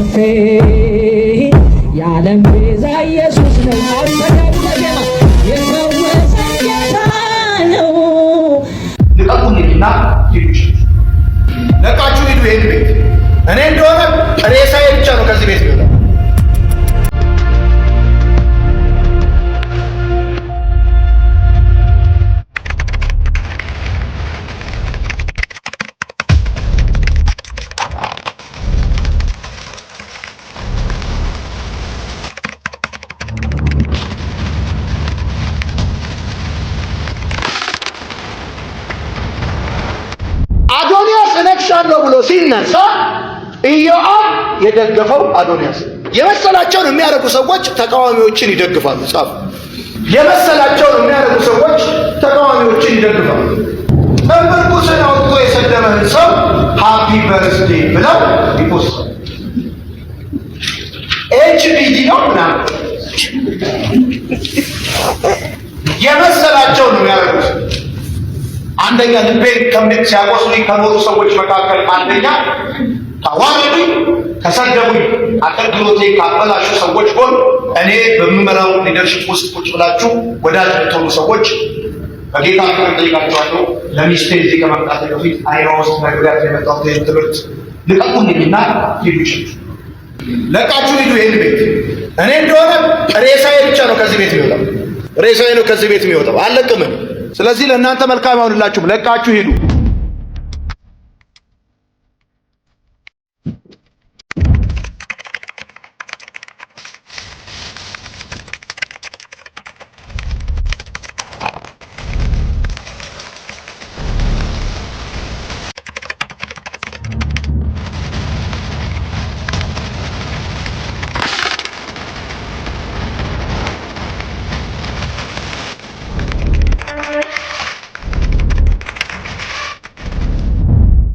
ተርፌ የዓለም ቤዛ ኢየሱስ ነው። የፈወሰ ጌታ ነው። ልቀቁኝና ሂዱ። ለቃችሁ ሂዱ። ይሄን ቤት እኔ እንደሆነ ሬሳዬ ብቻ ነው ከዚህ ቤት ይወጣ። አዶንያስ እነግሣለሁ ብሎ ሲነሳ ኢዮአብ የደገፈው አዶንያስ የመሰላቸውን የሚያደርጉ ሰዎች ተቃዋሚዎችን ይደግፋሉ። ጻፉ። የመሰላቸውን የሚያደርጉ ሰዎች ተቃዋሚዎችን ይደግፋሉ። እምብርቱን አውጥቶ የሰደበህን ሰው ሃፒ በርዝዴ ብለው ይፖስታሉ። ኤችቢዲ ነው ምናምን የመሰላቸውን ነው የሚያደርጉት። አንደኛ ልቤን ሲያቆስሉኝ ከኖሩ ሰዎች መካከል አንደኛ ካዋረዱኝ፣ ከሰደቡኝ፣ አገልግሎቴን ካበላሹ ሰዎች ጎን እኔ በምመራው ሊደርሽፕ ውስጥ ቁጭ ብላችሁ ወዳጅ የምትሆኑ ሰዎች በጌታ ፍቅር ጠይቃችኋለሁ። ለሚስቴ እዚህ ከመምጣት በፊት አይዋ ውስጥ ነግሪያት የመጣሁት ይህን ትምህርት ልቀቁኝና ሂዱ። ለቃችሁ ሂዱ። ይህን ቤት እኔ እንደሆነ ሬሳዬ ብቻ ነው ከዚህ ቤት የሚወጣው። ሬሳዬ ነው ከዚህ ቤት የሚወጣው። አልለቅምም። ስለዚህ ለእናንተ መልካም ይሆንላችሁም። ለቃችሁ ሂዱ።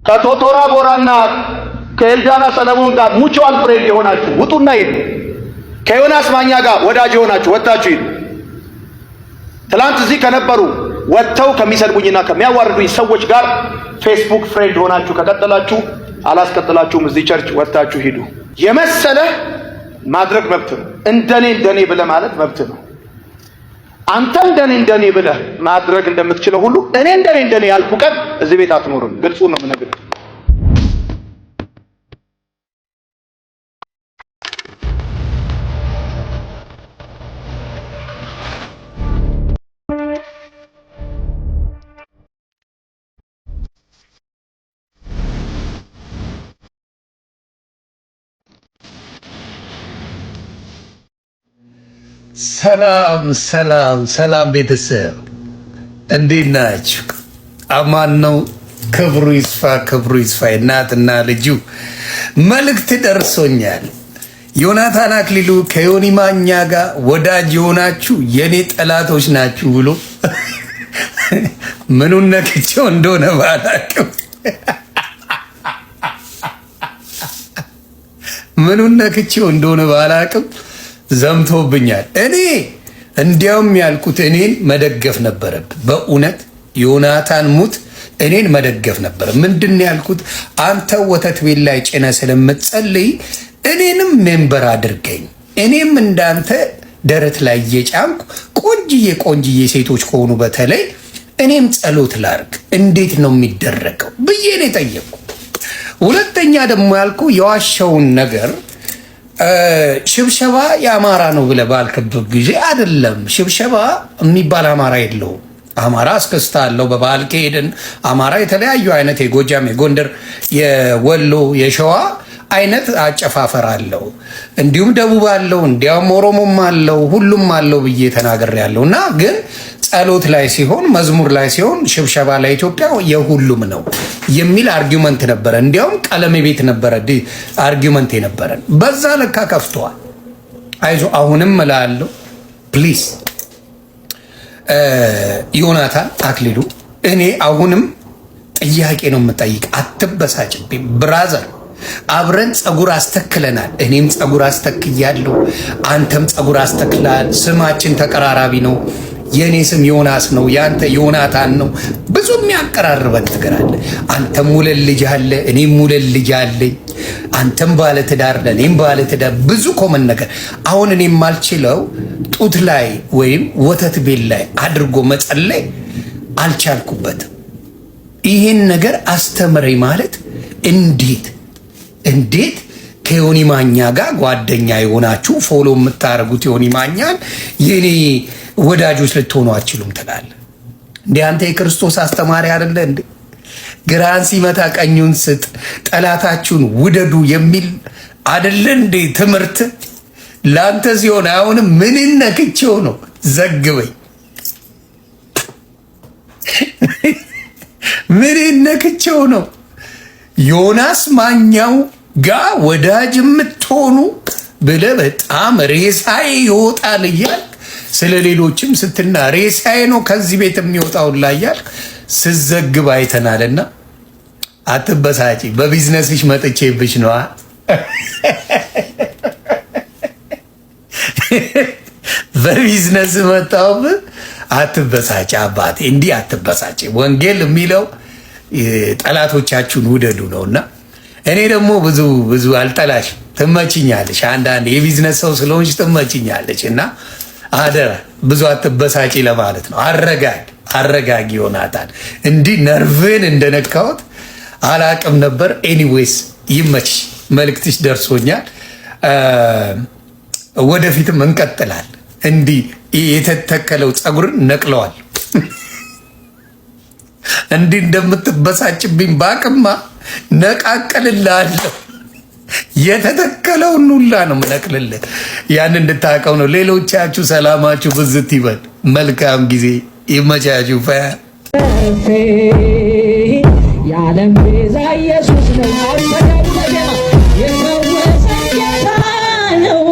ከቶቶራ ቦራና ከኤልዳና ሰለሞን ጋር ሙቹዋል ፍሬንድ የሆናችሁ ውጡና ሂዱ። ከዮናስ ማኛ ጋር ወዳጅ የሆናችሁ ወጣችሁ ሂዱ። ትላንት እዚህ ከነበሩ ወጥተው ከሚሰድቡኝና ከሚያዋርዱኝ ሰዎች ጋር ፌስቡክ ፍሬንድ ሆናችሁ ከቀጠላችሁ አላስቀጥላችሁም። እዚህ ቸርች ወጥታችሁ ሂዱ። የመሰለ ማድረግ መብት ነው። እንደኔ ብለህ ማለት መብት ነው። አንተ እንደኔ ብለህ ማድረግ እንደምትችለው ሁሉ እኔ እንደኔ ያልኩ ቀን እዚህ ቤት አትኖርም። ግልጹ ነው የምነግርህ። ሰላም ቤተሰብ እንዴት ናችሁ? አማን ነው። ክብሩ ይስፋ። እናትና ልጁ መልእክት ደርሶኛል። ዮናታን አክሊሉ ከዮኒ ማኛ ጋር ወዳጅ የሆናችሁ የኔ ጠላቶች ናችሁ ብሎ ምኑን ነክቼው እንደሆነ ባላቅም ዘምቶብኛል። እኔ እንዲያውም ያልኩት እኔን መደገፍ ነበረብህ። በእውነት ዮናታን ሙት እኔን መደገፍ ነበር። ምንድን ያልኩት አንተ ወተት ቤት ላይ ጭነ ስለምትጸልይ እኔንም ሜምበር አድርገኝ፣ እኔም እንዳንተ ደረት ላይ እየጫንኩ ቆንጅዬ ሴቶች ከሆኑ በተለይ እኔም ጸሎት ላርግ። እንዴት ነው የሚደረገው ብዬ ነው የጠየቅኩ። ሁለተኛ ደግሞ ያልኩ የዋሻውን ነገር ሽብሸባ የአማራ ነው ብለህ ባልክበት ጊዜ አይደለም። ሽብሸባ የሚባል አማራ የለውም። አማራ እስክስታ አለው። በባህል ከሄድን አማራ የተለያዩ አይነት የጎጃም፣ የጎንደር፣ የወሎ፣ የሸዋ አይነት አጨፋፈር አለው። እንዲሁም ደቡብ አለው፣ እንዲያውም ኦሮሞም አለው፣ ሁሉም አለው ብዬ ተናግሬያለሁ። እና ግን ጸሎት ላይ ሲሆን፣ መዝሙር ላይ ሲሆን፣ ሽብሸባ ላይ ኢትዮጵያ የሁሉም ነው የሚል አርጊውመንት ነበረ። እንዲያውም ቀለሜ ቤት ነበረ አርጊውመንት የነበረን። በዛ ለካ ከፍተዋል። አይዞ አሁንም እላለሁ ፕሊዝ ዮናታን አክሊሉ፣ እኔ አሁንም ጥያቄ ነው የምጠይቅ። አትበሳጭብኝ ብራዘር። አብረን ጸጉር አስተክለናል። እኔም ጸጉር አስተክያለሁ፣ አንተም ጸጉር አስተክላል። ስማችን ተቀራራቢ ነው። የኔ ስም ዮናስ ነው፣ ያንተ ዮናታን ነው። ብዙ የሚያቀራርበን ነገር አለ። አንተም ውለድ ልጅ አለ፣ እኔም ውለድ ልጅ አለኝ። አንተም ባለ ትዳር ነህ፣ እኔም ባለ ትዳር። ብዙ ኮመን ነገር። አሁን እኔ የማልችለው ጡት ላይ ወይም ወተት ቤት ላይ አድርጎ መጸለይ አልቻልኩበትም። ይሄን ነገር አስተምረኝ ማለት እንዴት ከዮኒ ማኛ ጋር ጓደኛ የሆናችሁ ፎሎ የምታደርጉት ዮኒ ማኛን የኔ ወዳጆች ልትሆኑ አትችሉም ትላለህ እንዴ? አንተ የክርስቶስ አስተማሪ አይደለ እንዴ? ግራን ሲመታ ቀኙን ስጥ፣ ጠላታችሁን ውደዱ የሚል አይደለ እንዴ ትምህርት? ላንተ ሲሆን አሁንም ምን ነክቼው ነው? ዘግበኝ። ምን ነክቼው ነው? ዮናስ ማኛው ጋር ወዳጅ የምትሆኑ ብለህ በጣም ሬሳዬ ይወጣል እያልክ ስለ ሌሎችም ስትና ሬሳዬ ነው ከዚህ ቤት የሚወጣው ላይ እያልክ ስዘግብ አይተናልና አትበሳጪ። በቢዝነስሽ መጥቼብሽ ነዋ። በቢዝነስ መጣሁብህ። አትበሳጪ አባቴ፣ እንዲህ አትበሳጪ። ወንጌል የሚለው ጠላቶቻችሁን ውደዱ ነውና እኔ ደግሞ ብዙ አልጠላሽ፣ ትመችኛለሽ። አንዳንድ የቢዝነስ ሰው ስለሆንሽ ትመችኛለች እና አደራ ብዙ አትበሳጪ ለማለት ነው። አረጋጊ ዮናታን። እንዲህ ነርቭን እንደነካሁት አላቅም ነበር። ኤኒዌይስ ይመችሽ፣ መልእክትሽ ደርሶኛል። ወደፊትም እንቀጥላል። እንዲህ የተተከለው ፀጉርን ነቅለዋል። እንዲህ እንደምትበሳጭብኝ ባቅማ ነቃቀልልሃለሁ። የተተከለውን ሁላ ነው የምነቅልልህ። ያን እንድታውቀው ነው። ሌሎቻችሁ ሰላማችሁ ብዝት ይበል። መልካም ጊዜ ይመቻችሁ። የዓለም ቤዛ ኢየሱስ ነው። የፈወሰኝ ጌታ ነው።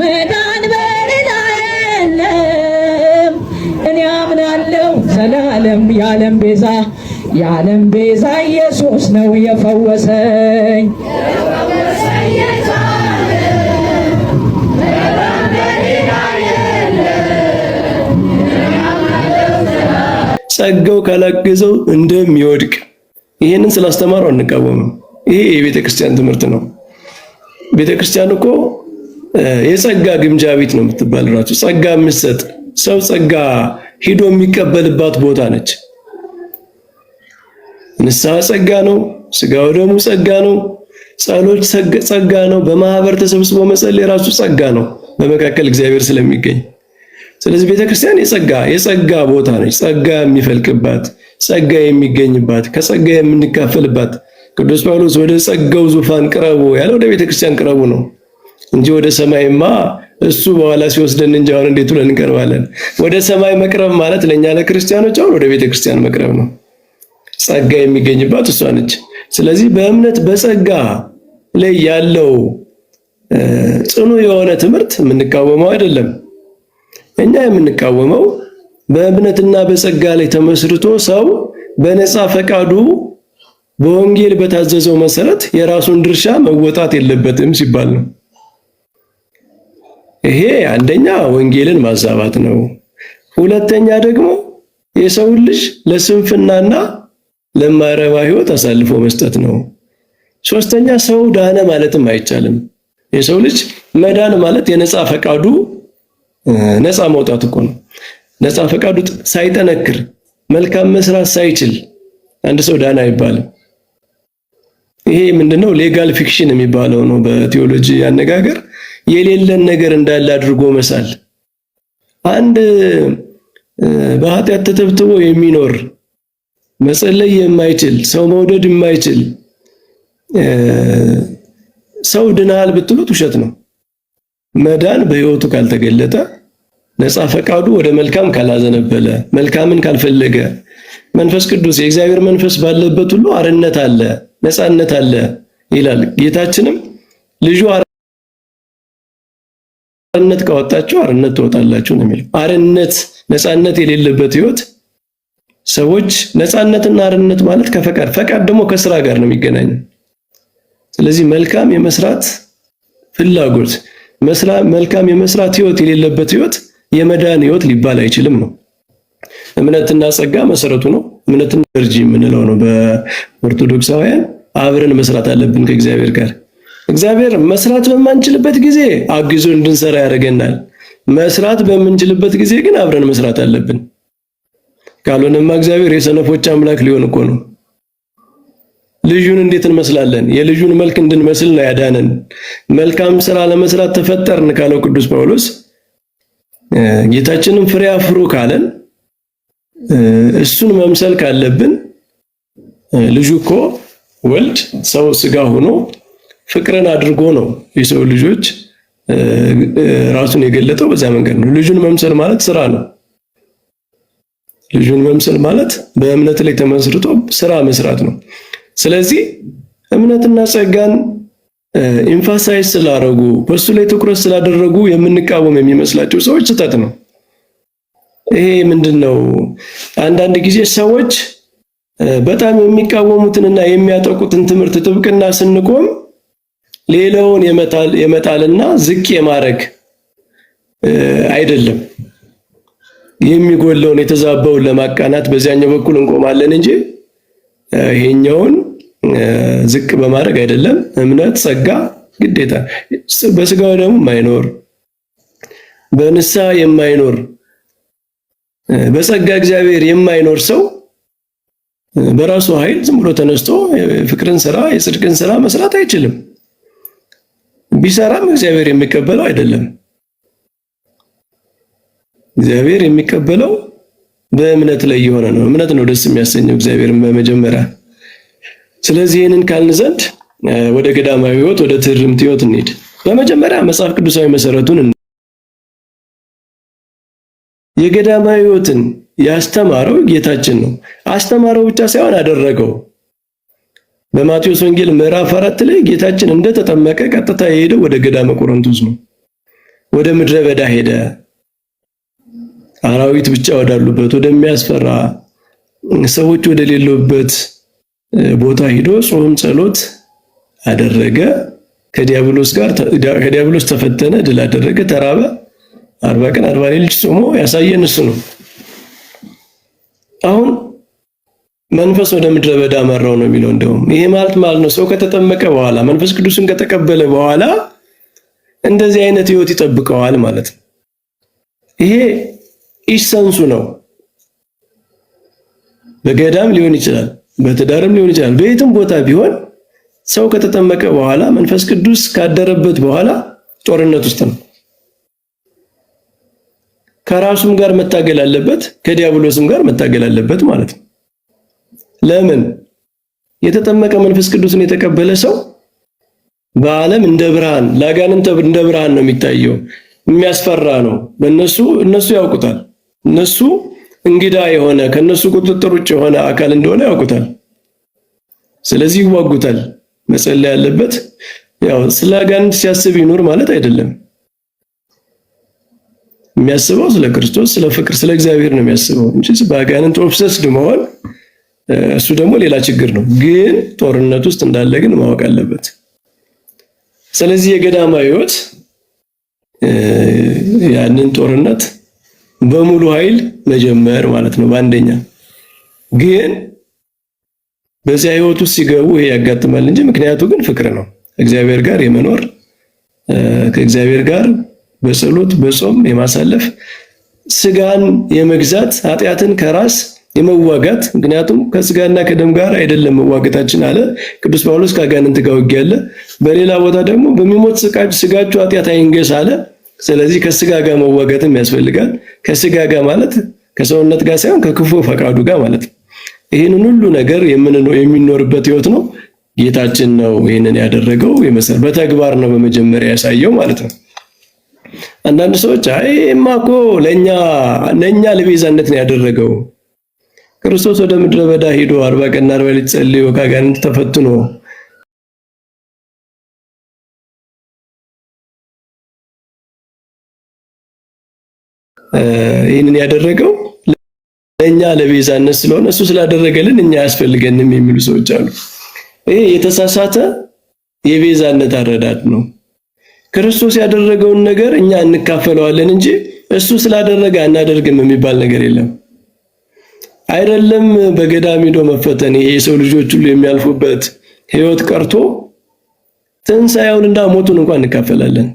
መዳን በሌላ የለም። እኔ አምናለሁ ዘላለም የዓለም ቤዛ ኢየሱስ ነው የፈወሰኝ። ጸጋው ካላገዘው እንደሚወድቅ ይሄንን ስላስተማሩ አንቃወምም። ይሄ የቤተ ክርስቲያን ትምህርት ነው። ቤተ ክርስቲያን እኮ የጸጋ ግምጃ ቤት ነው የምትባል። ራሱ ጸጋ የምትሰጥ ሰው ጸጋ ሂዶ የሚቀበልባት ቦታ ነች። ንስሐ ጸጋ ነው፣ ስጋው ደሙ ጸጋ ነው፣ ጸሎት ጸጋ ነው፣ በማህበር ተሰብስቦ መጸለይ ራሱ ጸጋ ነው፣ በመካከል እግዚአብሔር ስለሚገኝ። ስለዚህ ቤተክርስቲያን የጸጋ ቦታ ነች። ጸጋ የሚፈልቅባት፣ ጸጋ የሚገኝባት፣ ከጸጋ የምንካፈልባት። ቅዱስ ጳውሎስ ወደ ጸጋው ዙፋን ቅረቡ ያለው ወደ ቤተክርስቲያን ቅረቡ ነው እንጂ ወደ ሰማይማ እሱ በኋላ ሲወስደን እንጂ አሁን እንዴት ብለን እንቀርባለን? ወደ ሰማይ መቅረብ ማለት ለኛ ለክርስቲያኖች አሁን ወደ ቤተክርስቲያን መቅረብ ነው። ጸጋ የሚገኝባት እሷ ነች። ስለዚህ በእምነት በጸጋ ላይ ያለው ጽኑ የሆነ ትምህርት የምንቃወመው አይደለም። እኛ የምንቃወመው በእምነትና በጸጋ ላይ ተመስርቶ ሰው በነፃ ፈቃዱ በወንጌል በታዘዘው መሰረት የራሱን ድርሻ መወጣት የለበትም ሲባል ነው። ይሄ አንደኛ ወንጌልን ማዛባት ነው። ሁለተኛ ደግሞ የሰውን ልጅ ለስንፍናና ለማይረባ ሕይወት አሳልፎ መስጠት ነው። ሶስተኛ ሰው ዳነ ማለትም አይቻልም። የሰው ልጅ መዳን ማለት የነፃ ፈቃዱ ነፃ መውጣት እኮ ነው። ነፃ ፈቃዱ ሳይጠነክር መልካም መስራት ሳይችል አንድ ሰው ዳነ አይባልም። ይሄ ምንድነው? ሌጋል ፊክሽን የሚባለው ነው በቴዎሎጂ አነጋገር። የሌለን ነገር እንዳለ አድርጎ መሳል። አንድ በኃጢአት ተተብትቦ የሚኖር መጸለይ የማይችል ሰው መውደድ የማይችል ሰው ድናል ብትሉት ውሸት ነው። መዳን በሕይወቱ ካልተገለጠ፣ ነፃ ፈቃዱ ወደ መልካም ካላዘነበለ፣ መልካምን ካልፈለገ፣ መንፈስ ቅዱስ የእግዚአብሔር መንፈስ ባለበት ሁሉ አርነት አለ፣ ነፃነት አለ ይላል። ጌታችንም ልጁ አርነት ካወጣችሁ አርነት ትወጣላችሁ ነው የሚለው። አርነት ነፃነት የሌለበት ሕይወት ሰዎች ነፃነትና አርነት ማለት ፈቃድ ደግሞ ከስራ ጋር ነው የሚገናኘው። ስለዚህ መልካም የመስራት ፍላጎት መልካም የመስራት ሕይወት የሌለበት ሕይወት የመዳን ህይወት ሊባል አይችልም ነው። እምነትና ጸጋ መሰረቱ ነው። እምነትና ኤነርጂ የምንለው ነው። በኦርቶዶክሳውያን አብረን መስራት አለብን ከእግዚአብሔር ጋር። እግዚአብሔር መስራት በማንችልበት ጊዜ አግዞ እንድንሰራ ያደርገናል። መስራት በምንችልበት ጊዜ ግን አብረን መስራት አለብን። ካልሆነማ እግዚአብሔር የሰነፎች አምላክ ሊሆን እኮ ነው። ልጁን እንዴት እንመስላለን? የልጁን መልክ እንድንመስል ነው ያዳነን። መልካም ስራ ለመስራት ተፈጠርን ካለው ቅዱስ ጳውሎስ ጌታችንን ፍሬ አፍሩ ካለን እሱን መምሰል ካለብን ልጁ እኮ ወልድ ሰው ስጋ ሆኖ ፍቅርን አድርጎ ነው የሰው ልጆች ራሱን የገለጠው በዛ መንገድ ነው። ልጁን መምሰል ማለት ስራ ነው። ልጁን መምሰል ማለት በእምነት ላይ ተመስርቶ ስራ መስራት ነው። ስለዚህ እምነትና ጸጋን ኢንፋሳይዝ ስላደረጉ በሱ ላይ ትኩረት ስላደረጉ የምንቃወም የሚመስላቸው ሰዎች ስህተት ነው። ይሄ ምንድነው? አንዳንድ ጊዜ ሰዎች በጣም የሚቃወሙትንና የሚያጠቁትን ትምህርት ጥብቅና ስንቆም ሌላውን የመጣልና ዝቅ የማድረግ አይደለም። የሚጎለውን የተዛባውን ለማቃናት በዚያኛው በኩል እንቆማለን እንጂ ይሄኛውን ዝቅ በማድረግ አይደለም። እምነት ጸጋ ግዴታ በስጋው ደግሞ የማይኖር በንስሐ የማይኖር በጸጋ እግዚአብሔር የማይኖር ሰው በራሱ ኃይል ዝም ብሎ ተነስቶ ፍቅርን ስራ የጽድቅን ስራ መስራት አይችልም። ቢሰራም እግዚአብሔር የሚቀበለው አይደለም። እግዚአብሔር የሚቀበለው በእምነት ላይ የሆነ ነው። እምነት ነው ደስ የሚያሰኘው እግዚአብሔርን በመጀመሪያ። ስለዚህ ይህንን ካልን ዘንድ ወደ ገዳማዊ ሕይወት ወደ ትርምት ሕይወት እንሂድ። በመጀመሪያ መጽሐፍ ቅዱሳዊ መሰረቱን የገዳማዊ ሕይወትን ያስተማረው ጌታችን ነው። አስተማረው ብቻ ሳይሆን አደረገው። በማቴዎስ ወንጌል ምዕራፍ 4 ላይ ጌታችን እንደተጠመቀ ቀጥታ የሄደው ወደ ገዳመ ቆሮንቶስ ነው። ወደ ምድረ በዳ ሄደ። አራዊት ብቻ ወዳሉበት ወደሚያስፈራ ሰዎች ወደሌሉበት ቦታ ሄዶ ጾም ጸሎት አደረገ። ከዲያብሎስ ተፈተነ፣ ድል አደረገ፣ ተራበ። 40 ቀን 40 ሌሊት ጾሞ ያሳየን እሱ ነው። አሁን መንፈስ ወደ ምድረ በዳ መራው ነው የሚለው። እንደውም ይሄ ማለት ነው ሰው ከተጠመቀ በኋላ መንፈስ ቅዱስን ከተቀበለ በኋላ እንደዚህ አይነት ህይወት ይጠብቀዋል ማለት ነው። ይሄ ኢሰንሱ ነው። በገዳም ሊሆን ይችላል፣ በትዳርም ሊሆን ይችላል፣ በየትም ቦታ ቢሆን ሰው ከተጠመቀ በኋላ መንፈስ ቅዱስ ካደረበት በኋላ ጦርነት ውስጥ ነው። ከራሱም ጋር መታገል አለበት፣ ከዲያብሎስም ጋር መታገል አለበት ማለት ነው። ለምን? የተጠመቀ መንፈስ ቅዱስን የተቀበለ ሰው በዓለም እንደ ብርሃን ለአጋንንት እንደ ብርሃን ነው የሚታየው። የሚያስፈራ ነው። እነሱ ያውቁታል። እነሱ እንግዳ የሆነ ከነሱ ቁጥጥር ውጭ የሆነ አካል እንደሆነ ያውቁታል። ስለዚህ ይዋጉታል። መጸለይ ያለበት ያው ስለ አጋንንት ሲያስብ ይኖር ማለት አይደለም። የሚያስበው ስለ ክርስቶስ፣ ስለ ፍቅር፣ ስለ እግዚአብሔር ነው የሚያስበው እንጂ በአጋንንት ኦብሰስድ መሆን እሱ ደግሞ ሌላ ችግር ነው። ግን ጦርነት ውስጥ እንዳለ ግን ማወቅ አለበት። ስለዚህ የገዳማዊ ሕይወት ያንን ጦርነት በሙሉ ኃይል መጀመር ማለት ነው በአንደኛ። ግን በዚያ ሕይወት ውስጥ ሲገቡ ይሄ ያጋጥማል እንጂ ምክንያቱ ግን ፍቅር ነው። እግዚአብሔር ጋር የመኖር ከእግዚአብሔር ጋር በጸሎት በጾም የማሳለፍ ስጋን የመግዛት ኃጢአትን ከራስ የመዋጋት ምክንያቱም ከስጋና ከደም ጋር አይደለም መዋጋታችን አለ ቅዱስ ጳውሎስ። ከአጋንንት ጋር ውጊያ አለ። በሌላ ቦታ ደግሞ በሚሞት ስጋችሁ ኃጢአት አይንገስ አለ። ስለዚህ ከስጋ ጋር መዋጋትም ያስፈልጋል። ከስጋ ጋር ማለት ከሰውነት ጋር ሳይሆን ከክፉ ፈቃዱ ጋር ማለት ነው። ይህንን ሁሉ ነገር የሚኖርበት ህይወት ነው። ጌታችን ነው ይህንን ያደረገው። በተግባር ነው በመጀመሪያ ያሳየው ማለት ነው። አንዳንድ ሰዎች አይማ እኮ ለኛ ለቤዛነት ነው ያደረገው። ክርስቶስ ወደ ምድረ በዳ ሄዶ 40 ቀን 40 ሌሊት ጸልዮ ከአጋንንት ተፈትኖ ይህንን ያደረገው ለኛ ለቤዛነት ስለሆነ እሱ ስላደረገልን እኛ አያስፈልገንም የሚሉ ሰዎች አሉ። ይሄ የተሳሳተ የቤዛነት አረዳድ ነው። ክርስቶስ ያደረገውን ነገር እኛ እንካፈለዋለን እንጂ እሱ ስላደረገ አናደርግም የሚባል ነገር የለም። አይደለም በገዳም ሄዶ መፈተን ይሄ የሰው ልጆች ሁሉ የሚያልፉበት ህይወት ቀርቶ ትንሣኤውንና ሞቱን እንኳን እንካፈላለን።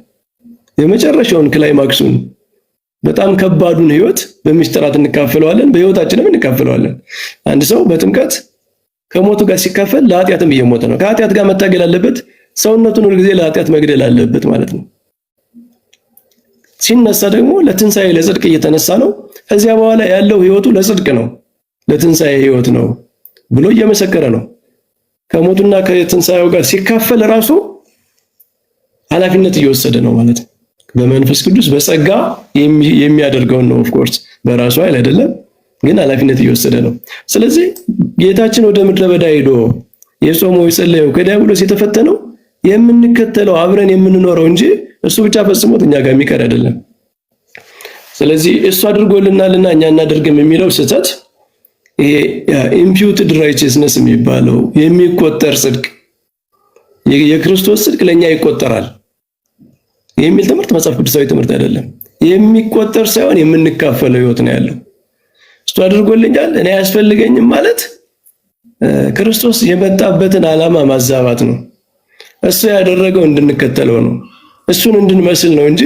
የመጨረሻውን ክላይማክሱን በጣም ከባዱን ህይወት በሚስጥራት እንካፈለዋለን፣ በህይወታችንም እንካፈለዋለን። አንድ ሰው በጥምቀት ከሞቱ ጋር ሲካፈል ለኃጢአትም እየሞተ ነው። ከኃጢአት ጋር መታገል አለበት። ሰውነቱን ሁሉ ጊዜ ለኃጢአት መግደል አለበት ማለት ነው። ሲነሳ ደግሞ ለትንሣኤ ለጽድቅ እየተነሳ ነው። ከዚያ በኋላ ያለው ህይወቱ ለጽድቅ ነው፣ ለትንሣኤ ህይወት ነው ብሎ እየመሰከረ ነው። ከሞቱና ከትንሣኤው ጋር ሲካፈል ራሱ ኃላፊነት እየወሰደ ነው ማለት ነው። በመንፈስ ቅዱስ በጸጋ የሚያደርገውን ነው። ኦፍ ኮርስ በራሱ ኃይል አይደለም፣ ግን ኃላፊነት እየወሰደ ነው። ስለዚህ ጌታችን ወደ ምድረ በዳ ሄዶ የጾመው የጸለየው ከዲያብሎስ የተፈተነው የምንከተለው አብረን የምንኖረው እንጂ እሱ ብቻ ፈጽሞት እኛ ጋር የሚቀር አይደለም። ስለዚህ እሱ አድርጎልናልና እኛ እናደርግም የሚለው ስህተት ይሄ ኢምፒውትድ ራይቸስነስ የሚባለው የሚቆጠር ጽድቅ የክርስቶስ ጽድቅ ለኛ ይቆጠራል የሚል ትምህርት መጽሐፍ ቅዱሳዊ ትምህርት አይደለም። የሚቆጠር ሳይሆን የምንካፈለው ህይወት ነው ያለው። እሱ አድርጎልኛል እኔ አያስፈልገኝም ማለት ክርስቶስ የመጣበትን ዓላማ ማዛባት ነው። እሱ ያደረገው እንድንከተለው ነው፣ እሱን እንድንመስል ነው እንጂ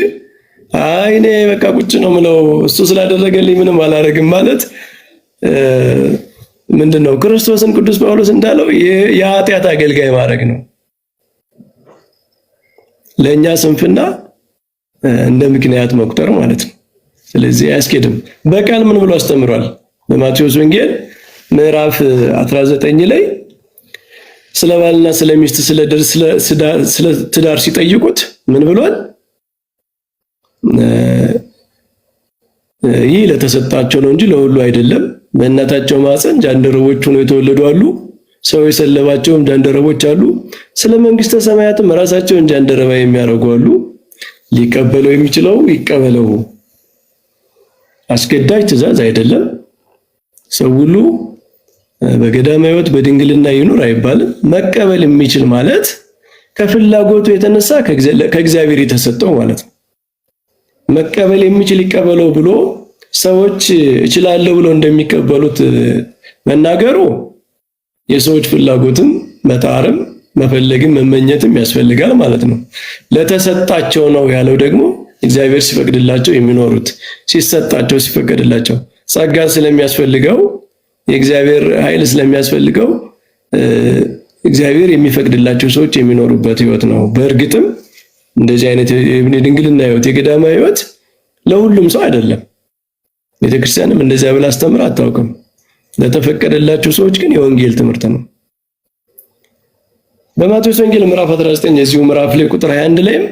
አይ እኔ በቃ ቁጭ ነው ምለው እሱ ስላደረገልኝ ምንም አላረግም ማለት ምንድነው? ክርስቶስን ቅዱስ ጳውሎስ እንዳለው የኃጢአት አገልጋይ ማድረግ ነው። ለኛ ስንፍና እንደ ምክንያት መቁጠር ማለት ነው። ስለዚህ አያስኬድም። በቃል ምን ብሎ አስተምሯል? በማቴዎስ ወንጌል ምዕራፍ 19 ላይ ስለ ባልና ስለ ሚስት ስለ ትዳር ሲጠይቁት ምን ብሏል? ይህ ለተሰጣቸው ነው እንጂ ለሁሉ አይደለም። በእናታቸው ማፀን ጃንደረቦች ሆነው የተወለዱ አሉ፣ ሰው የሰለባቸውም ጃንደረቦች አሉ። ስለ መንግስተ ሰማያትም ራሳቸውን ጃንደረባ የሚያደርጉ አሉ። ሊቀበለው የሚችለው ይቀበለው። አስገዳጅ ትእዛዝ አይደለም። ሰው ሁሉ በገዳማ ሕይወት በድንግልና ይኑር አይባልም። መቀበል የሚችል ማለት ከፍላጎቱ የተነሳ ከእግዚአብሔር የተሰጠው ማለት ነው። መቀበል የሚችል ይቀበለው ብሎ ሰዎች እችላለሁ ብሎ እንደሚቀበሉት መናገሩ የሰዎች ፍላጎትም መጣርም መፈለግም መመኘትም ያስፈልጋል ማለት ነው። ለተሰጣቸው ነው ያለው ደግሞ እግዚአብሔር ሲፈቅድላቸው የሚኖሩት ሲሰጣቸው ሲፈቅድላቸው ጸጋ ስለሚያስፈልገው የእግዚአብሔር ኃይል ስለሚያስፈልገው እግዚአብሔር የሚፈቅድላቸው ሰዎች የሚኖሩበት ህይወት ነው። በእርግጥም እንደዚህ አይነት የድንግልና ህይወት የገዳማ ህይወት ለሁሉም ሰው አይደለም። ቤተክርስቲያንም እንደዚያ ብላ አስተምራ አታውቅም። ለተፈቀደላቸው ሰዎች ግን የወንጌል ትምህርት ነው። በማቴዎስ ወንጌል ምዕራፍ 19 የዚሁ ምዕራፍ ላይ ቁጥር 21 ላይም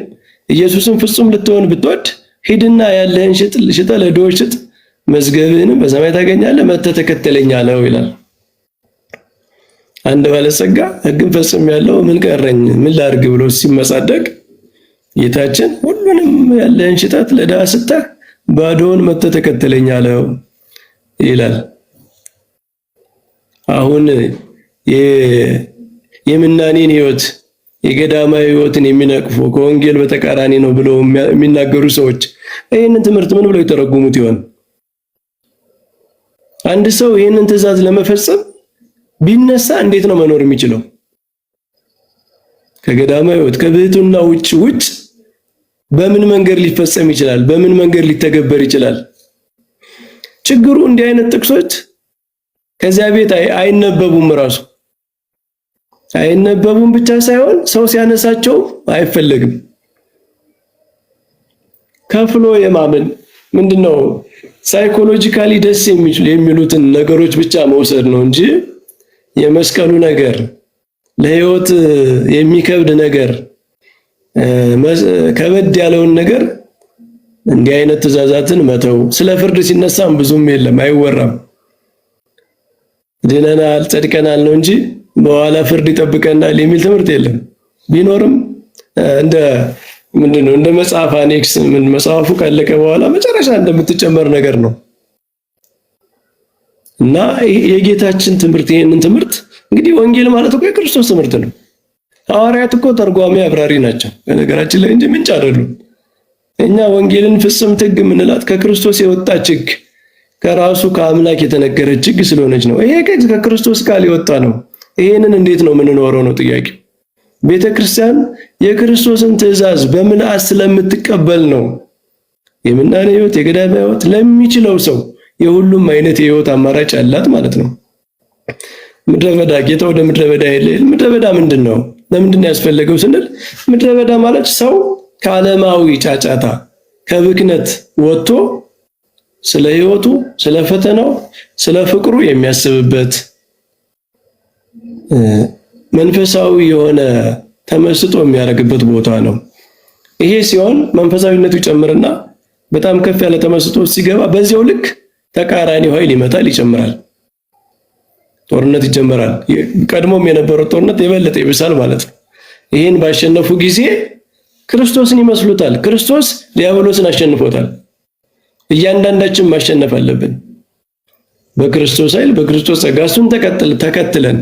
ኢየሱስን ፍጹም ልትሆን ብትወድ ሂድና ያለህን ሽጠህ ለድሆች ስጥ፣ መዝገብህንም በሰማይ ታገኛለህ፣ መጥተህ ተከተለኝ አለው ይላል። አንድ ባለጸጋ ሕግን ፈጽሜያለሁ ምን ቀረኝ ምን ላድርግ ብሎ ሲመጻደቅ ጌታችን ሁሉንም ያለህን ሽጠህ ለድሃ ስጠህ ባዶውን መጥተህ ተከተለኝ አለው ይላል። አሁን የምናኔን ህይወት የገዳማዊ ህይወትን የሚነቅፉ ከወንጌል በተቃራኒ ነው ብለው የሚናገሩ ሰዎች ይህንን ትምህርት ምን ብለው የተረጉሙት ይሆን? አንድ ሰው ይህንን ትእዛዝ ለመፈጸም ቢነሳ እንዴት ነው መኖር የሚችለው? ከገዳማዊ ህይወት ከብህቱና ውጭ በምን መንገድ ሊፈጸም ይችላል? በምን መንገድ ሊተገበር ይችላል? ችግሩ እንዲህ አይነት ጥቅሶች ከዚያ ቤት አይነበቡም። ራሱ አይነበቡም ብቻ ሳይሆን ሰው ሲያነሳቸው አይፈለግም። ከፍሎ የማመን ምንድነው ሳይኮሎጂካሊ ደስ የሚሉትን ነገሮች ብቻ መውሰድ ነው እንጂ የመስቀሉ ነገር ለህይወት የሚከብድ ነገር ከበድ ያለውን ነገር እንዲህ አይነት ትእዛዛትን መተው። ስለ ፍርድ ሲነሳም ብዙም የለም አይወራም። ድነናል ጸድቀናል ነው እንጂ በኋላ ፍርድ ይጠብቀናል የሚል ትምህርት የለም። ቢኖርም እንደ መጽሐፍ አኔክስ መጽሐፉ ካለቀ በኋላ መጨረሻ እንደምትጨመር ነገር ነው እና የጌታችን ትምህርት ይሄንን ትምህርት እንግዲህ ወንጌል ማለት እኮ የክርስቶስ ትምህርት ነው። ሐዋርያት እኮ ተርጓሚ አብራሪ ናቸው በነገራችን ላይ እንጂ ምንጭ አይደሉም። እኛ ወንጌልን ፍጽምት ሕግ የምንላት ከክርስቶስ የወጣች ሕግ ከራሱ ከአምላክ የተነገረች ሕግ ስለሆነች ነው። ይሄ ከክርስቶስ ቃል የወጣ ነው። ይሄንን እንዴት ነው የምንኖረው ነው ጥያቄ። ቤተ ክርስቲያን የክርስቶስን ትእዛዝ በምልአት ስለምትቀበል ነው የምናኔ ሕይወት የገዳም ሕይወት ለሚችለው ሰው የሁሉም አይነት የሕይወት አማራጭ ያላት ማለት ነው። ምድረ በዳ ጌታ ወደ ምድረ በዳ ይሄድ። ምድረ በዳ ምንድን ነው? ለምንድን ነው ያስፈለገው ስንል ምድረ በዳ ማለት ሰው ከዓለማዊ ጫጫታ ከብክነት ወጥቶ ስለ ሕይወቱ፣ ስለ ፈተናው፣ ስለ ፍቅሩ የሚያስብበት መንፈሳዊ የሆነ ተመስጦ የሚያደርግበት ቦታ ነው። ይሄ ሲሆን መንፈሳዊነቱ ይጨምርና በጣም ከፍ ያለ ተመስጦ ሲገባ በዚያው ልክ ተቃራኒው ኃይል ይመጣል፣ ይጨምራል። ጦርነት ይጀምራል። ቀድሞም የነበረው ጦርነት የበለጠ ይብሳል ማለት ነው። ይህን ባሸነፉ ጊዜ ክርስቶስን ይመስሉታል። ክርስቶስ ዲያብሎስን አሸንፎታል። እያንዳንዳችን ማሸነፍ አለብን። በክርስቶስ ኃይል በክርስቶስ ጸጋ እሱን ተከትለን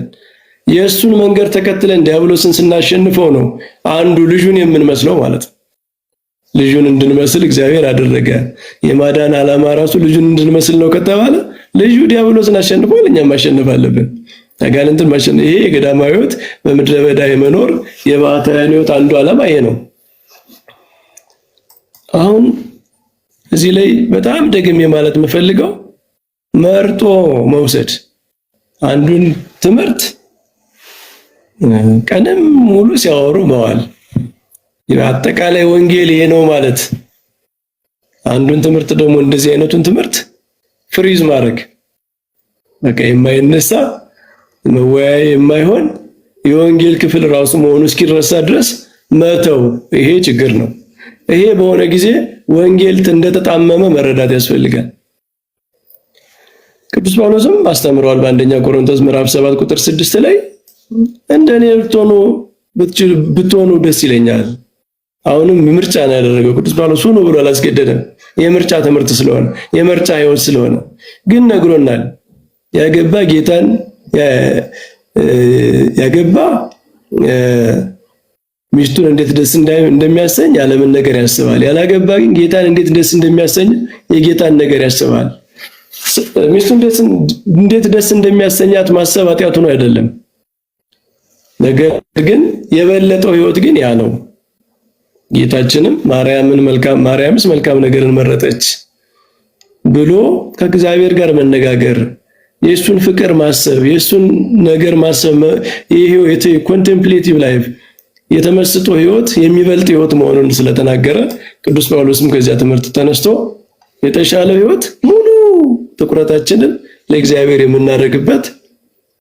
የእሱን መንገድ ተከትለን ዲያብሎስን ስናሸንፈው ነው አንዱ ልጁን የምንመስለው ማለት ነው። ልጁን እንድንመስል እግዚአብሔር አደረገ። የማዳን ዓላማ ራሱ ልጁን እንድንመስል ነው ከተባለ ልጁ ዲያብሎስን አሸንፏል፣ እኛም ማሸነፍ አለብን። አጋንንትን ማሸነፍ። ይሄ የገዳማዊ ሕይወት በምድረ በዳ የመኖር የባሕታውያን ሕይወት አንዱ ዓላማ ይሄ ነው። አሁን እዚህ ላይ በጣም ደግሜ ማለት የምፈልገው መርጦ መውሰድ አንዱን ትምህርት ቀንም ሙሉ ሲያወሩ መዋል አጠቃላይ ወንጌል ይሄ ነው ማለት አንዱን ትምህርት ደግሞ እንደዚህ አይነቱን ትምህርት ፍሪዝ ማድረግ በቃ የማይነሳ መወያይ የማይሆን የወንጌል ክፍል ራሱ መሆኑ እስኪረሳ ድረስ መተው ይሄ ችግር ነው። ይሄ በሆነ ጊዜ ወንጌል እንደተጣመመ መረዳት ያስፈልጋል። ቅዱስ ጳውሎስም አስተምሯል በአንደኛ ቆሮንቶስ ምዕራፍ 7 ቁጥር 6 ላይ እንደኔ ብትሆኑ ደስ ይለኛል። አሁንም ምርጫ ነው ያደረገው ቅዱስ ጳውሎስ ሁሉ ብሎ አላስገደደም። የምርጫ ትምህርት ስለሆነ የምርጫ ሕይወት ስለሆነ ግን ነግሮናል። ያገባ ጌታን ያገባ ሚስቱን እንዴት ደስ እንደሚያሰኝ ዓለምን ነገር ያስባል። ያላገባ ግን ጌታን እንዴት ደስ እንደሚያሰኝ የጌታን ነገር ያስባል። ሚስቱን እንዴት ደስ እንደሚያሰኛት ማሰብ ኃጢአቱ ነው አይደለም። ነገር ግን የበለጠው ሕይወት ግን ያ ነው። ጌታችንም ማርያምስ መልካም ነገርን መረጠች ብሎ ከእግዚአብሔር ጋር መነጋገር የእሱን ፍቅር ማሰብ የእሱን ነገር ማሰብ ይሄ ኮንቴምፕሌቲቭ ላይፍ የተመስጦ ሕይወት የሚበልጥ ሕይወት መሆኑን ስለተናገረ ቅዱስ ጳውሎስም ከዚያ ትምህርት ተነስቶ የተሻለ ሕይወት ሙሉ ትኩረታችንን ለእግዚአብሔር የምናደርግበት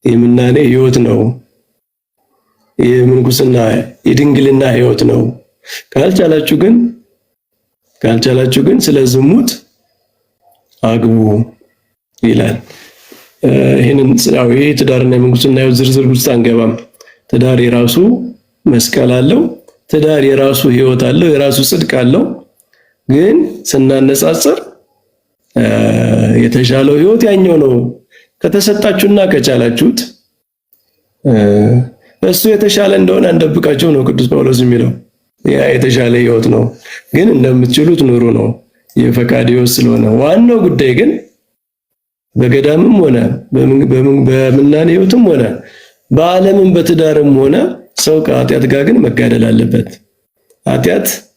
የምናኔ ሕይወት ነው። የምንኩስና የድንግልና ሕይወት ነው። ካልቻላችሁ ግን ስለ ዝሙት አግቡ ይላል። ይሄንን ይሄ ትዳርና የምንኩስና ሕይወት ዝርዝር ውስጥ አንገባም። ትዳር የራሱ መስቀል አለው። ትዳር የራሱ ሕይወት አለው፣ የራሱ ጽድቅ አለው። ግን ስናነጻጽር የተሻለው ሕይወት ያኛው ነው። ከተሰጣችሁና ከቻላችሁት እሱ የተሻለ እንደሆነ እንደብቃቸው ነው ቅዱስ ጳውሎስ የሚለው። ያ የተሻለ ሕይወት ነው፣ ግን እንደምትችሉት ኑሩ ነው የፈቃድ ሕይወት ስለሆነ። ዋናው ጉዳይ ግን በገዳምም ሆነ በምናኔ ሕይወትም ሆነ በዓለምም በትዳርም ሆነ ሰው ከኃጢአት ጋር ግን መጋደል አለበት።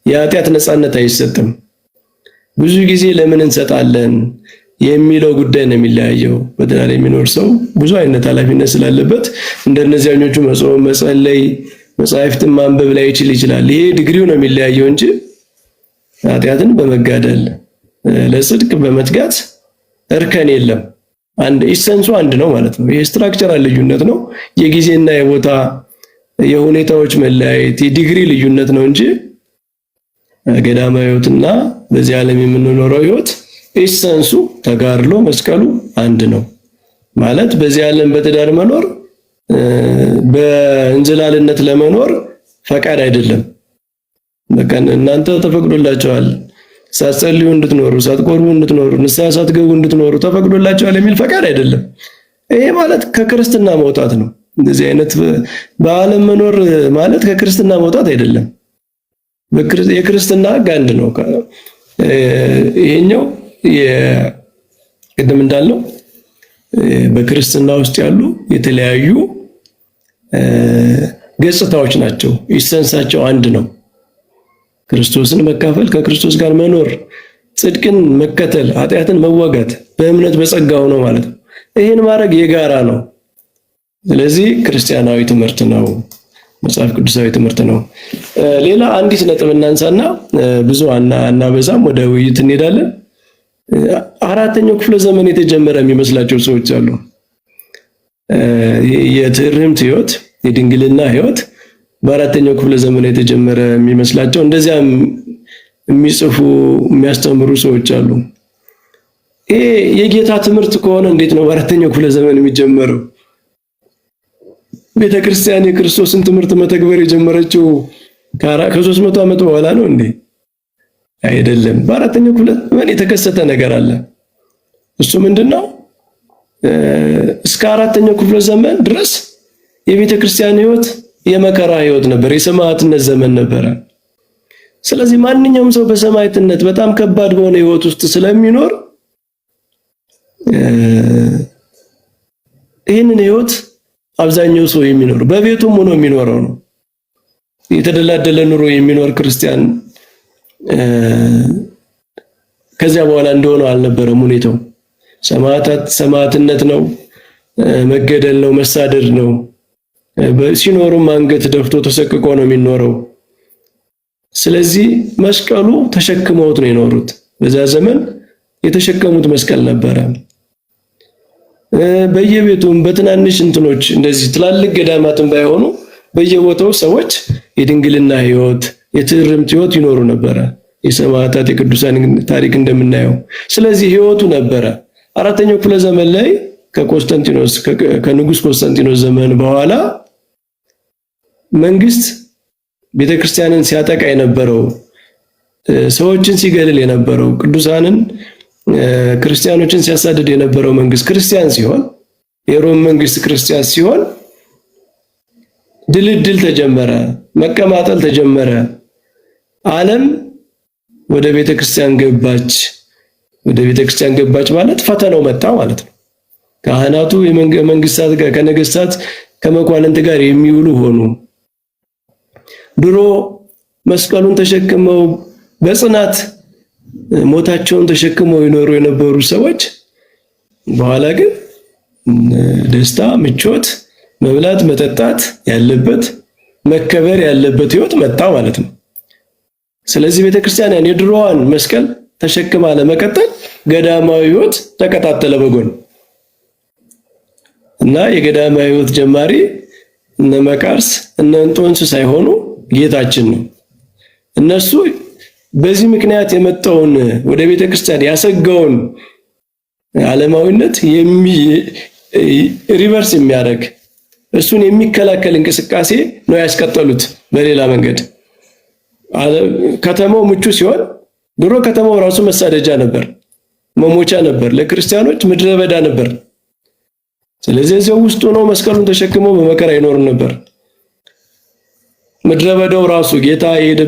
የኃጢአት ነፃነት አይሰጥም። ብዙ ጊዜ ለምን እንሰጣለን የሚለው ጉዳይ ነው የሚለያየው። በትዳር የሚኖር ሰው ብዙ አይነት ኃላፊነት ስላለበት እንደነዚያኞቹ መጾም፣ መጸለይ፣ መጻሕፍትን ማንበብ ላይ ይችላል። ይሄ ዲግሪው ነው የሚለያየው እንጂ ኃጢአትን በመጋደል ለጽድቅ በመትጋት እርከን የለም። ኢሰንሱ አንድ ነው ማለት ነው። ይሄ ስትራክቸራል ልዩነት ነው። የጊዜና የቦታ የሁኔታዎች መለያየት የዲግሪ ልዩነት ነው እንጂ ገዳማዊ ሕይወትና በዚህ ዓለም የምንኖረው ሕይወት ኢሰንሱ ተጋድሎ መስቀሉ አንድ ነው ማለት። በዚህ ዓለም በትዳር መኖር በእንዝላልነት ለመኖር ፈቃድ አይደለም። በቃ እናንተ ተፈቅዶላችኋል ሳትጸልዩ እንድትኖሩ፣ ሳትቆርቡ እንድትኖሩ፣ ንስሐ ሳትገቡ እንድትኖሩ ተፈቅዶላችኋል የሚል ፈቃድ አይደለም። ይሄ ማለት ከክርስትና መውጣት ነው። እንደዚህ አይነት በዓለም መኖር ማለት ከክርስትና መውጣት አይደለም። የክርስትና ሕግ አንድ ነው። ይሄኛው ቅድም እንዳልነው በክርስትና ውስጥ ያሉ የተለያዩ ገጽታዎች ናቸው። ኢሰንሳቸው አንድ ነው። ክርስቶስን መካፈል፣ ከክርስቶስ ጋር መኖር፣ ጽድቅን መከተል፣ ኃጢአትን መዋጋት፣ በእምነት በጸጋው ነው ማለት ነው። ይህን ማድረግ የጋራ ነው። ስለዚህ ክርስቲያናዊ ትምህርት ነው፣ መጽሐፍ ቅዱሳዊ ትምህርት ነው። ሌላ አንዲት ነጥብ እናንሳና ብዙ አናበዛም፣ ወደ ውይይት እንሄዳለን። አራተኛው ክፍለ ዘመን የተጀመረ የሚመስላቸው ሰዎች አሉ። የትርምት ህይወት፣ የድንግልና ህይወት በአራተኛው ክፍለ ዘመን የተጀመረ የሚመስላቸው እንደዚያም የሚጽፉ የሚያስተምሩ ሰዎች አሉ። ይሄ የጌታ ትምህርት ከሆነ እንዴት ነው በአራተኛው ክፍለ ዘመን የሚጀመረው? ቤተክርስቲያን የክርስቶስን ትምህርት መተግበር የጀመረችው ከ300 ዓመት በኋላ ነው እንዴ? አይደለም። በአራተኛው ክፍለ ዘመን የተከሰተ ነገር አለ። እሱ ምንድነው? እስከ አራተኛው ክፍለ ዘመን ድረስ የቤተክርስቲያን ህይወት የመከራ ህይወት ነበር፣ የሰማዕትነት ዘመን ነበረ። ስለዚህ ማንኛውም ሰው በሰማዕትነት በጣም ከባድ በሆነ ህይወት ውስጥ ስለሚኖር ይህንን ህይወት አብዛኛው ሰው የሚኖረው በቤቱም ሆኖ የሚኖረው ነው። የተደላደለ ኑሮ የሚኖር ክርስቲያን ከዚያ በኋላ እንደሆነው አልነበረም ሁኔታው። ሰማዕትነት ነው፣ መገደል ነው፣ መሳደድ ነው። ሲኖሩም አንገት ደፍቶ ተሰቅቆ ነው የሚኖረው። ስለዚህ መስቀሉ ተሸክመውት ነው የኖሩት። በዛ ዘመን የተሸከሙት መስቀል ነበረ። በየቤቱም በትናንሽ እንትኖች እንደዚህ ትላልቅ ገዳማትን ባይሆኑ በየቦታው ሰዎች የድንግልና ህይወት፣ የትርምት ህይወት ይኖሩ ነበረ። የሰማዕታት የቅዱሳን ታሪክ እንደምናየው ስለዚህ ህይወቱ ነበረ። አራተኛው ክፍለ ዘመን ላይ ከንጉስ ኮንስታንቲኖስ ዘመን በኋላ መንግስት ቤተክርስቲያንን ሲያጠቃ የነበረው፣ ሰዎችን ሲገድል የነበረው፣ ቅዱሳንን ክርስቲያኖችን ሲያሳድድ የነበረው መንግስት ክርስቲያን ሲሆን፣ የሮም መንግስት ክርስቲያን ሲሆን ድልድል ተጀመረ፣ መቀማጠል ተጀመረ። ዓለም ወደ ቤተክርስቲያን ገባች። ወደ ቤተክርስቲያን ገባች ማለት ፈተናው መጣ ማለት ነው። ካህናቱ የመንግስታት ጋር ከነገስታት ከመኳንንት ጋር የሚውሉ ሆኑ። ድሮ መስቀሉን ተሸክመው በጽናት ሞታቸውን ተሸክመው ይኖሩ የነበሩ ሰዎች በኋላ ግን ደስታ፣ ምቾት፣ መብላት፣ መጠጣት ያለበት መከበር ያለበት ህይወት መጣ ማለት ነው። ስለዚህ ቤተክርስቲያን የድሮዋን መስቀል ተሸክማ ለመቀጠል ገዳማዊ ህይወት ተቀጣጠለ በጎን እና የገዳማዊ ህይወት ጀማሪ እነ መቃርስ እነ እንጦንስ ሳይሆኑ ጌታችን ነው። እነሱ በዚህ ምክንያት የመጣውን ወደ ቤተክርስቲያን ያሰጋውን ዓለማዊነት ሪቨርስ የሚያደርግ እሱን የሚከላከል እንቅስቃሴ ነው ያስቀጠሉት። በሌላ መንገድ ከተማው ምቹ ሲሆን፣ ድሮ ከተማው ራሱ መሳደጃ ነበር፣ መሞቻ ነበር፣ ለክርስቲያኖች ምድረ በዳ ነበር። ስለዚህ እዚያው ውስጡ ነው መስቀሉን ተሸክመው በመከራ ይኖር ነበር። ምድረ በዳው ራሱ ጌታ